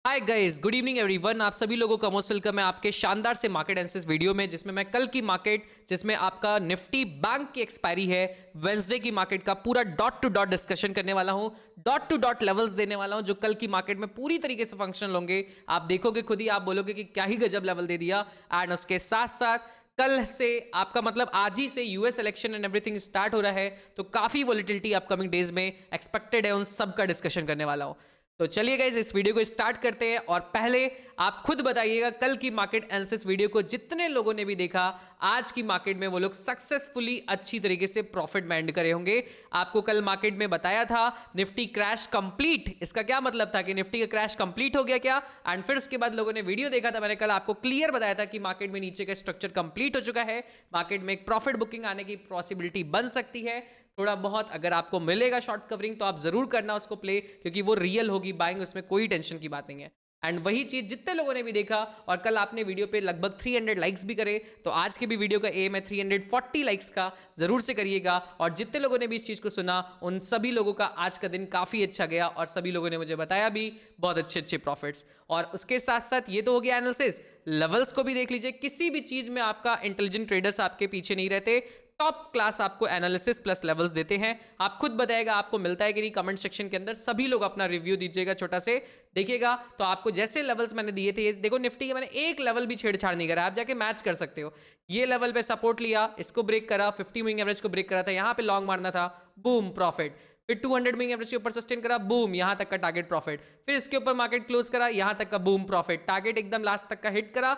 Hi guys, good evening everyone. आप सभी लोगों का मोस्ट वेलकम है आपके शानदार से मार्केट एनालिसिस वीडियो में, जिसमें मैं कल की मार्केट, जिसमें आपका निफ्टी बैंक की एक्सपायरी है, वेंसडे की मार्केट का पूरा डॉट टू डॉट डिस्कशन करने वाला हूं। डॉट टू डॉट लेवल्स देने वाला हूं जो कल की मार्केट में पूरी तरीके से फंक्शनल होंगे। आप देखोगे खुद ही, आप बोलोगे कि क्या ही गजब लेवल दे दिया। एंड उसके साथ साथ कल से आपका मतलब आज ही से US election and everything start हो रहा है, तो काफी वॉलिटिलिटी अपकमिंग डेज में एक्सपेक्टेड है। उन सब का डिस्कशन करने वाला हूं। तो चलिए गाइस, इस वीडियो को स्टार्ट करते हैं। और पहले आप खुद बताइएगा, कल की मार्केट एनालिसिस वीडियो को जितने लोगों ने भी देखा, आज की मार्केट में वो लोग सक्सेसफुली अच्छी तरीके से प्रॉफिट में एंड करे होंगे। आपको कल मार्केट में बताया था निफ्टी क्रैश कंप्लीट। इसका क्या मतलब था कि निफ्टी का क्रैश कंप्लीट हो गया क्या? एंड फिर उसके बाद लोगों ने वीडियो देखा था, मैंने कल आपको क्लियर बताया था कि मार्केट में नीचे का स्ट्रक्चर कंप्लीट हो चुका है। मार्केट में एक प्रॉफिट बुकिंग आने की पॉसिबिलिटी बन सकती है। थोड़ा बहुत अगर आपको मिलेगा शॉर्ट कवरिंग तो आप जरूर करना उसको प्ले, क्योंकि वो रियल होगी बाइंग, उसमें कोई टेंशन की बात नहीं है। एंड वही चीज जितने लोगों ने भी देखा, और कल आपने वीडियो पे लगभग 300 लाइक्स भी करे, तो आज के भी वीडियो का एम है 340 लाइक्स का, जरूर से करिएगा। और जितने लोगों ने भी इस चीज को सुना, उन सभी लोगों का आज का दिन काफी अच्छा गया, और सभी लोगों ने मुझे बताया भी बहुत अच्छे अच्छे प्रॉफिट्स। और उसके साथ साथ ये तो हो गया एनालिसिस, लेवल्स को भी देख लीजिए। किसी भी चीज में आपका इंटेलिजेंट ट्रेडर्स आपके पीछे नहीं रहते, टॉप क्लास आपको एनालिसिस प्लस लेवल्स देते हैं। आप खुद बताइएगा आपको मिलता है कि नहीं, कमेंट सेक्शन के अंदर सभी लोग अपना रिव्यू दीजिएगा, छोटा से देखिएगा। तो आपको जैसे लेवल्स मैंने दिए थे, देखो निफ्टी के मैंने एक लेवल भी छेड़छाड़ नहीं करा, आप जाके मैच कर सकते हो। ये लेवल पे सपोर्ट लिया, इसको ब्रेक करा, 50 मूविंग एवरेज को ब्रेक करा था, यहां पे लॉन्ग मारना था, बूम प्रॉफिट। फिर 200 मूविंग एवरेज के ऊपर सस्टेन करा, बूम यहां तक का टारगेट प्रॉफिट। फिर इसके ऊपर मार्केट क्लोज करा, यहां तक का बूम प्रॉफिट, टारगेट एकदम लास्ट तक का हिट करा,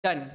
डन।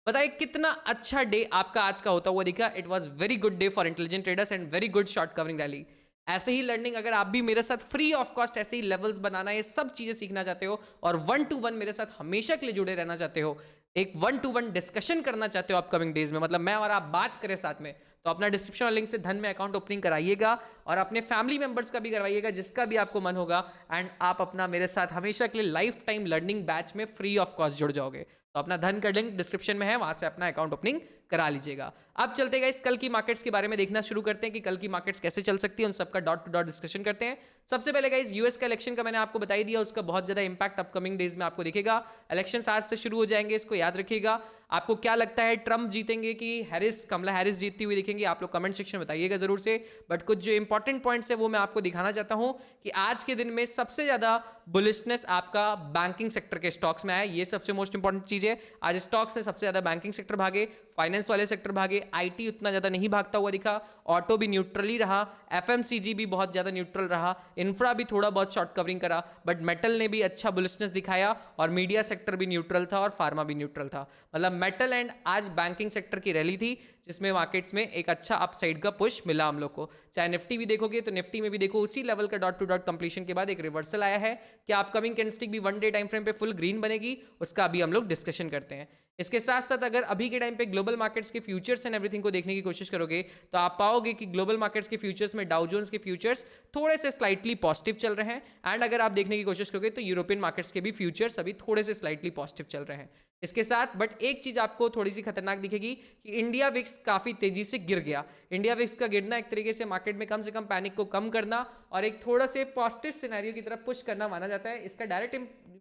बताइए कितना अच्छा डे आपका आज का होता हुआ दिखा। It was very good day for intelligent traders and very good short covering rally. ऐसे ही लर्निंग अगर आप भी मेरे साथ फ्री ऑफ कॉस्ट ऐसे ही लेवल्स बनाना, ये सब चीजें सीखना चाहते हो, और 1 to 1 मेरे साथ हमेशा के लिए जुड़े रहना चाहते हो, एक 1 to 1 डिस्कशन करना चाहते हो अपकमिंग डेज में, मतलब मैं और आप बात करें साथ में, तो अपना डिस्क्रिप्शन लिंक से धन में अकाउंट ओपनिंग कराइएगा, और अपने फैमिली मेंबर्स का भी करवाइएगा, जिसका भी आपको मन होगा। एंड आप अपना मेरे साथ हमेशा के लिए लाइफ टाइम लर्निंग बैच में फ्री ऑफ कॉस्ट जुड़ जाओगे। तो अपना धन का लिंक डिस्क्रिप्शन में है, वहां से अपना अकाउंट ओपनिंग करा लीजिएगा। अब चलते गाइस, कल की मार्केट्स के बारे में देखना शुरू करते हैं कि कल की मार्केट्स कैसे चल सकती है, उन सबका डॉट टू डॉट डिस्कशन करते हैं। सबसे पहले गाइस, यूएस का इलेक्शन का मैंने आपको बता ही दिया, उसका बहुत ज्यादा इंपैक्ट अपकमिंग डेज में आपको दिखेगा। इलेक्शन आज से शुरू हो जाएंगे, इसको याद रखिएगा। आपको क्या लगता है, ट्रंप जीतेंगे कि हैरिस, कमला हैरिस जीतती हुई दिखेंगी? आप लोग कमेंट सेक्शन में बताइएगा जरूर से। बट कुछ जो इंपॉर्टेंट पॉइंट्स है वो मैं आपको दिखाना चाहता हूं कि आज के दिन में सबसे ज्यादा बुलिशनेस आपका बैंकिंग सेक्टर के स्टॉक्स में आया। ये सबसे मोस्ट इंपॉर्टेंट चीज है। आज स्टॉक्स में सबसे ज्यादा बैंकिंग सेक्टर भागे, फाइनेंस वाले सेक्टर भागे, आईटी उतना ज्यादा नहीं भागता हुआ दिखा, ऑटो भी न्यूट्रल ही रहा, एफएमसीजी भी बहुत ज्यादा न्यूट्रल रहा, इंफ्रा भी थोड़ा बहुत शॉर्ट कवरिंग करा, बट मेटल ने भी अच्छा बुलिशनेस दिखाया, और मीडिया सेक्टर भी न्यूट्रल था, और फार्मा भी न्यूट्रल था। मतलब मेटल एंड आज बैंकिंग सेक्टर की रैली थी, जिसमें मार्केट्स में एक अच्छा अपसाइड का पुश मिला हम लोग को। चाहे निफ्टी भी देखोगे तो निफ्टी में भी देखो उसी लेवल का डॉट टू डॉट कंप्लीशन के बाद एक रिवर्सल आया है। क्या अपकमिंग कैंडलस्टिक भी 1 डे टाइम फ्रेम पे फुल ग्रीन बनेगी, उसका अभी हम लोग डिस्कशन करते हैं। इसके साथ साथ अगर अभी के टाइम पे ग्लोबल मार्केट्स के फ्यूचर्स एंड एवरीथिंग को देखने की कोशिश करोगे, तो आप पाओगे कि ग्लोबल मार्केट्स के फ्यूचर्स में डाउ जोन्स के फ्यूचर्स थोड़े से स्लाइटली पॉजिटिव चल रहे हैं। एंड अगर आप देखने की कोशिश करोगे तो यूरोपियन मार्केट्स के भी फ्यूचर्स अभी थोड़े से स्लाइटली पॉजिटिव चल रहे हैं। इसके साथ बट एक चीज आपको थोड़ी सी खतरनाक दिखेगी कि इंडिया विक्स काफी तेजी से गिर गया। इंडिया विक्स का गिरना एक तरीके से मार्केट में कम से कम पैनिक को कम करना और एक थोड़ा से पॉजिटिव सिनेरियो की तरफ पुश करना माना जाता है। इसका डायरेक्ट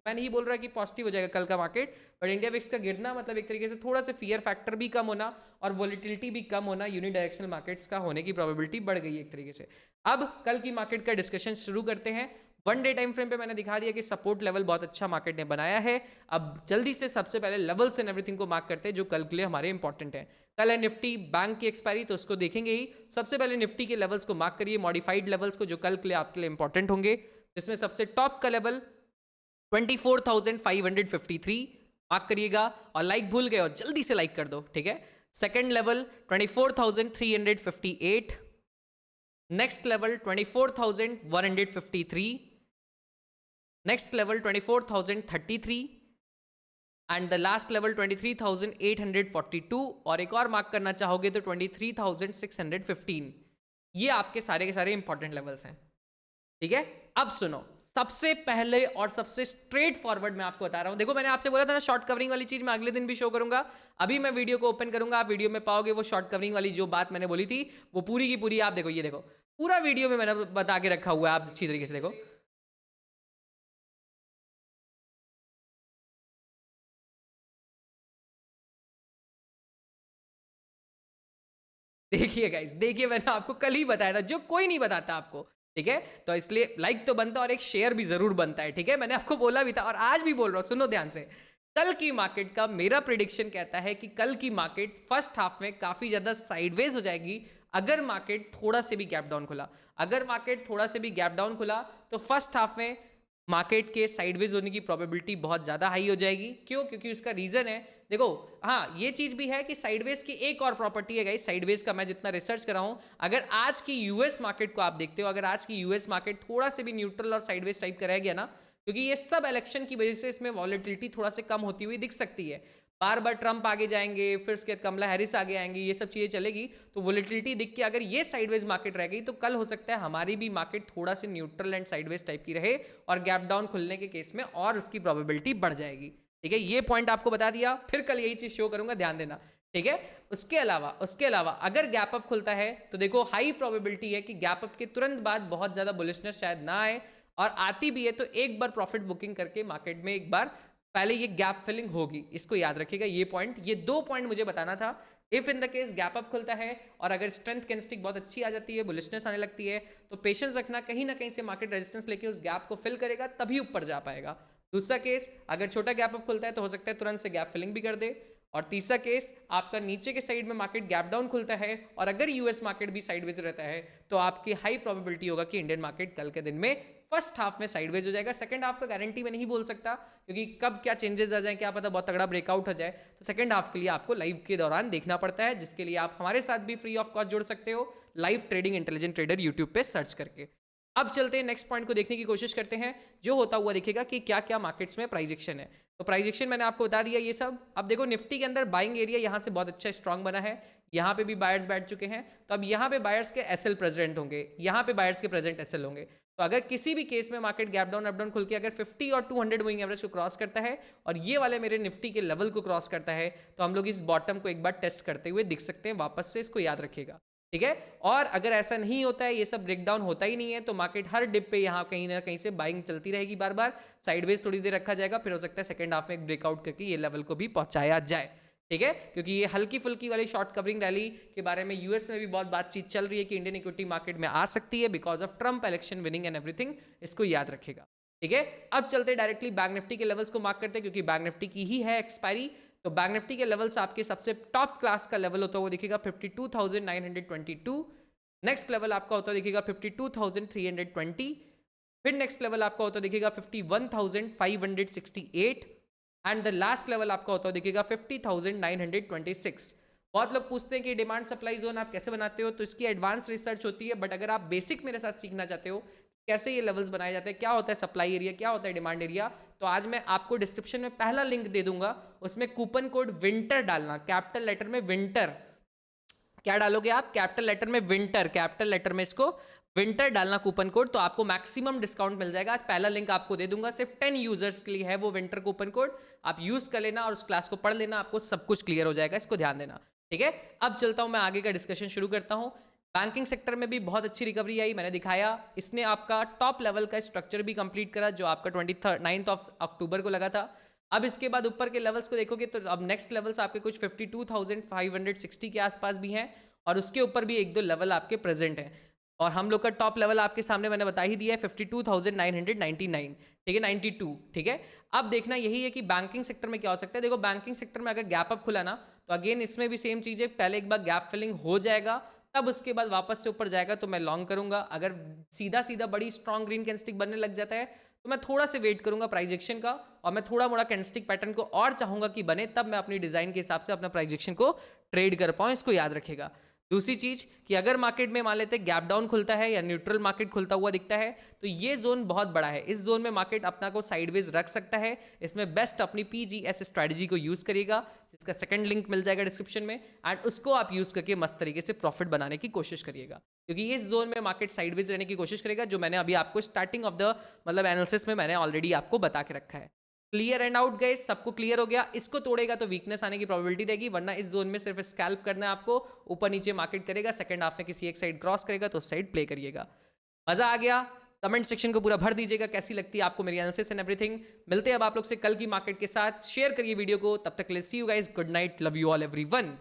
मैं नहीं बोल रहा कि पॉजिटिव हो जाएगा कल का मार्केट, बट इंडिया विक्स का गिरना मतलब एक तरीके से थोड़ा से फियर फैक्टर भी कम होना और वॉलिटिलिटी भी कम होना, यूनिडायरेक्शनल मार्केट्स का होने की प्रोबेबिलिटी बढ़ गई है एक तरीके से। अब कल की मार्केट का डिस्कशन शुरू करते हैं। 1 डे टाइम फ्रेम पे मैंने दिखा दिया कि सपोर्ट लेवल बहुत अच्छा मार्केट ने बनाया है। अब जल्दी से सबसे पहले लेवल्स एंड एवरीथिंग को मार्क करते हैं जो कल के लिए हमारे इंपॉर्टेंट है। कल है निफ्टी बैंक की एक्सपायरी, तो उसको देखेंगे ही। सबसे पहले निफ्टी के लेवल्स को मार्क करिए, मॉडिफाइड लेवल्स को, जो कल के लिए आपके लिए इंपॉर्टेंट होंगे। जिसमें सबसे टॉप का लेवल 24,553 मार्क करिएगा, और लाइक भूल गए हो जल्दी से लाइक कर दो, ठीक है। Second level 24,358, next level 24,153, next level 24,033 and the last level 23,842, और एक और मार्क करना चाहोगे तो 23,615। ये आपके सारे के सारे इंपॉर्टेंट लेवल्स हैं, ठीक है। अब सुनो, सबसे पहले और सबसे स्ट्रेट फॉरवर्ड मैं आपको बता रहा हूं। देखो मैंने आपसे बोला था ना शॉर्ट कवरिंग वाली चीज मैं अगले दिन भी शो करूंगा। अभी मैं वीडियो को ओपन करूंगा, आप वीडियो में पाओगे वो शॉर्ट कवरिंग वाली जो बात मैंने बोली थी वो पूरी की पूरी। आप देखो, ये देखो पूरा वीडियो में मैंने बता के रखा हुआ है, आप अच्छी तरीके से देखो। देखिए गाइस, देखिए मैंने आपको कल ही बताया था, जो कोई नहीं बताता आपको, ठीक है? तो इसलिए लाइक तो बनता है और एक शेयर भी जरूर बनता है, ठीक है? मैंने आपको बोला भी था और आज भी बोल रहा हूं, सुनो ध्यान से। कल की मार्केट का मेरा प्रिडिक्शन कहता है कि कल की मार्केट फर्स्ट हाफ में काफी ज्यादा साइडवेज हो जाएगी अगर मार्केट थोड़ा से भी गैप डाउन खुला। अगर मार्केट थोड़ा से भी गैप डाउन खुला तो फर्स्ट हाफ में मार्केट के साइडवेज होने की प्रोबेबिलिटी बहुत ज़्यादा हाई हो जाएगी। क्यों? क्योंकि उसका रीज़न है, देखो, हाँ ये चीज़ भी है कि साइडवेज की एक और प्रॉपर्टी है गाइस, साइडवेज का मैं जितना रिसर्च कर रहा हूँ, अगर आज की यूएस मार्केट को आप देखते हो, अगर आज की यूएस मार्केट थोड़ा से भी न्यूट्रल और साइडवेज टाइप का रह गया ना, क्योंकि ये सब इलेक्शन की वजह से इसमें वॉलेटिलिटी थोड़ा से कम होती हुई दिख सकती है। बार बार ट्रंप आगे जाएंगे, फिर उसके बाद कमला हैरिस आगे आएंगी, ये सब चीज़ें चलेगी, तो वोलेटिलिटी दिख के अगर ये साइडवेज मार्केट रह गई तो कल हो सकता है हमारी भी मार्केट थोड़ा से न्यूट्रल एंड साइडवेज टाइप की रहे और गैप डाउन खुलने के केस में और उसकी प्रोबेबिलिटी बढ़ जाएगी। ठीक है, ये पॉइंट आपको बता दिया, फिर कल यही चीज़ शो करूंगा, ध्यान देना। ठीक है, उसके अलावा अगर गैप अप खुलता है तो देखो हाई प्रोबेबिलिटी है कि गैप अप के तुरंत बाद बहुत ज़्यादा बुलिशनेस शायद ना आए, और आती भी है तो एक बार प्रॉफिट बुकिंग करके मार्केट में एक बार पहले ये गैप फिलिंग होगी। इसको याद रखिएगा, ये पॉइंट, ये 2 पॉइंट मुझे बताना था। If in the case gap up खुलता है और अगर स्ट्रेंथ कैंडलस्टिक बहुत अच्छी आ जाती है, बुलिशनेस आने लगती है, तो पेशेंस रखना, कहीं ना कहीं से मार्केट रेजिस्टेंस लेके उस गैप को फिल करेगा तभी ऊपर जा पाएगा। दूसरा केस, अगर छोटा गैप अप खुलता है तो हो सकता है तुरंत से गैप फिलिंग भी कर दे। और तीसरा केस, आपका नीचे के साइड में मार्केट गैप डाउन खुलता है और अगर यूएस मार्केट भी साइडवेज रहता है तो आपकी हाई प्रोबेबिलिटी होगा कि इंडियन मार्केट कल के दिन में फर्स्ट हाफ में साइडवेज हो जाएगा। सेकंड हाफ का गारंटी मैं नहीं बोल सकता क्योंकि कब क्या चेंजेस आ जाए, क्या पता बहुत तगड़ा ब्रेकआउट हो जाए, तो सेकंड हाफ के लिए आपको लाइव के दौरान देखना पड़ता है, जिसके लिए आप हमारे साथ भी फ्री ऑफ कॉस्ट जुड़ सकते हो, live trading intelligent trader YouTube पे सर्च करके। अब चलते हैं नेक्स्ट पॉइंट को देखने की कोशिश करते हैं, जो होता हुआ दिखेगा कि क्या क्या मार्केट्स में प्राइस एक्शन है। तो प्राइस एक्शन मैंने आपको बता दिया ये सब। अब देखो निफ्टी के अंदर बाइंग एरिया यहाँ से बहुत अच्छा स्ट्रांग बना है, यहाँ पे भी बायर्स बैठ चुके हैं, तो अब यहाँ पे बायर्स के एसएल प्रेजेंट होंगे, यहाँ पे बायर्स के प्रेजेंट एसएल होंगे। तो अगर किसी भी केस में market gap down up down खुल के अगर 50 और 200 मूविंग एवरेज को क्रॉस करता है और ये वाले मेरे निफ्टी के लेवल को क्रॉस करता है, तो हम लोग इस बॉटम को एक बार टेस्ट करते हुए दिख सकते हैं वापस से, इसको याद रखिएगा। ठीक है, और अगर ऐसा नहीं होता है, ये सब ब्रेकडाउन होता ही नहीं है, तो मार्केट हर डिप पे यहाँ कहीं ना कहीं से बाइंग चलती रहेगी, बार बार साइडवेज थोड़ी देर रखा जाएगा, फिर हो सकता है सेकंड हाफ में एक ब्रेकआउट करके ये लेवल को भी पहुंचाया जाए। ठीक है, क्योंकि ये हल्की फुल्की वाली शॉर्ट कवरिंग रैली के बारे में यूएस में भी बहुत बातचीत चल रही है कि इंडियन इक्विटी मार्केट में आ सकती है because of Trump election winning and everything, इसको याद रखेगा। ठीक है, अब चलते डायरेक्टली बैंक निफ्टी के लेवल्स को मार्क करते हैं क्योंकि बैंक निफ्टी की ही है एक्सपायरी। तो बैंक निफ्टी के लेवल्स आपके सबसे टॉप क्लास का लेवल होता हुआ दिखेगा 52,922। नेक्स्ट लेवल आपका होता दिखेगा 52,320। फिर नेक्स्ट लेवल आपका होता दिखेगा 51,568 एंड द लास्ट लेवल आपका होता दिखेगा 50,926। बहुत लोग पूछते हैं कि डिमांड सप्लाई जोन आप कैसे बनाते हो, तो इसकी एडवांस रिसर्च होती है, बट अगर आप बेसिक मेरे साथ सीखना चाहते हो कैसे ये लेवल्स बनाए जाते हैं, क्या होता है सप्लाई एरिया, क्या होता है डिमांड एरिया, तो आज मैं आपको डिस्क्रिप्शन में पहला लिंक दे दूंगा, उसमें कूपन कोड विंटर डालना, कैपिटल लेटर में विंटर। क्या डालोगे आप? कैपिटल लेटर में विंटर, कैपिटल लेटर में इसको विंटर डालना कूपन कोड, तो आपको मैक्सिमम डिस्काउंट मिल जाएगा। आज पहला लिंक आपको दे दूंगा, सिर्फ 10 यूजर्स के लिए है वो विंटर कूपन कोड, आप यूज कर लेना और उस क्लास को पढ़ लेना, आपको सब कुछ क्लियर हो जाएगा, इसको ध्यान देना। ठीक है, अब चलता हूं मैं आगे का डिस्कशन शुरू करता हूं। बैंकिंग सेक्टर में भी बहुत अच्छी रिकवरी आई, मैंने दिखाया, इसने आपका टॉप लेवल का स्ट्रक्चर भी कंप्लीट करा जो आपका 29 अक्टूबर को लगा था। अब इसके बाद ऊपर के लेवल्स को देखोगे तो अब नेक्स्ट लेवल्स आपके कुछ 52,560 के आसपास भी हैं और उसके ऊपर भी एक दो लेवल आपके प्रेजेंट हैं, और हम लोग का टॉप लेवल आपके सामने मैंने बता ही दिया है 52,999। ठीक है, 92। ठीक है, अब देखना यही है कि बैंकिंग सेक्टर में क्या हो सकता है। देखो बैंकिंग सेक्टर में अगर गैप अप खुला ना, तो अगेन इसमें भी सेम चीज़ है, पहले एक बार गैप फिलिंग हो जाएगा, तब उसके बाद वापस से ऊपर जाएगा तो मैं लॉन्ग करूंगा। अगर सीधा सीधा बड़ी स्ट्रॉन्ग ग्रीन कैंडलस्टिक बनने लग जाता है तो मैं थोड़ा से वेट करूंगा प्राइस एक्शन का, और मैं थोड़ा मोड़ा कैंडलस्टिक पैटर्न को और चाहूंगा कि बने, तब मैं अपनी डिजाइन के हिसाब से अपना प्राइस एक्शन को ट्रेड कर पाऊं, इसको याद रखेगा। दूसरी चीज कि अगर मार्केट में मान लेते हैं गैप डाउन खुलता है या न्यूट्रल मार्केट खुलता हुआ दिखता है, तो ये जोन बहुत बड़ा है, इस जोन में मार्केट अपना को साइडवेज रख सकता है। इसमें बेस्ट अपनी PGS स्ट्रेटजी को यूज करिएगा, जिसका सेकंड लिंक मिल जाएगा डिस्क्रिप्शन में, एंड उसको आप यूज करके मस्त तरीके से प्रॉफिट बनाने की कोशिश करिएगा, क्योंकि इस जोन में मार्केट साइडवेज रहने की कोशिश करेगा, जो मैंने अभी आपको स्टार्टिंग ऑफ द मतलब एनालिसिस में मैंने ऑलरेडी आपको बता के रखा है। क्लियर एंड आउट गाइस, सबको क्लियर हो गया। इसको तोड़ेगा तो वीकनेस आने की प्रोबेबिलिटी रहेगी, वरना इस जोन में सिर्फ स्कैल्प करना है आपको, ऊपर नीचे मार्केट करेगा, सेकंड हाफ में किसी एक साइड क्रॉस करेगा तो उस साइड प्ले करिएगा। मजा आ गया? कमेंट सेक्शन को पूरा भर दीजिएगा, कैसी लगती है आपको मेरी एनालिसिस एंड एवरीथिंग। मिलते हैं अब आप लोग से कल की मार्केट के साथ, शेयर करिए वीडियो को, तब तक ले see you guys, good night, love you all everyone.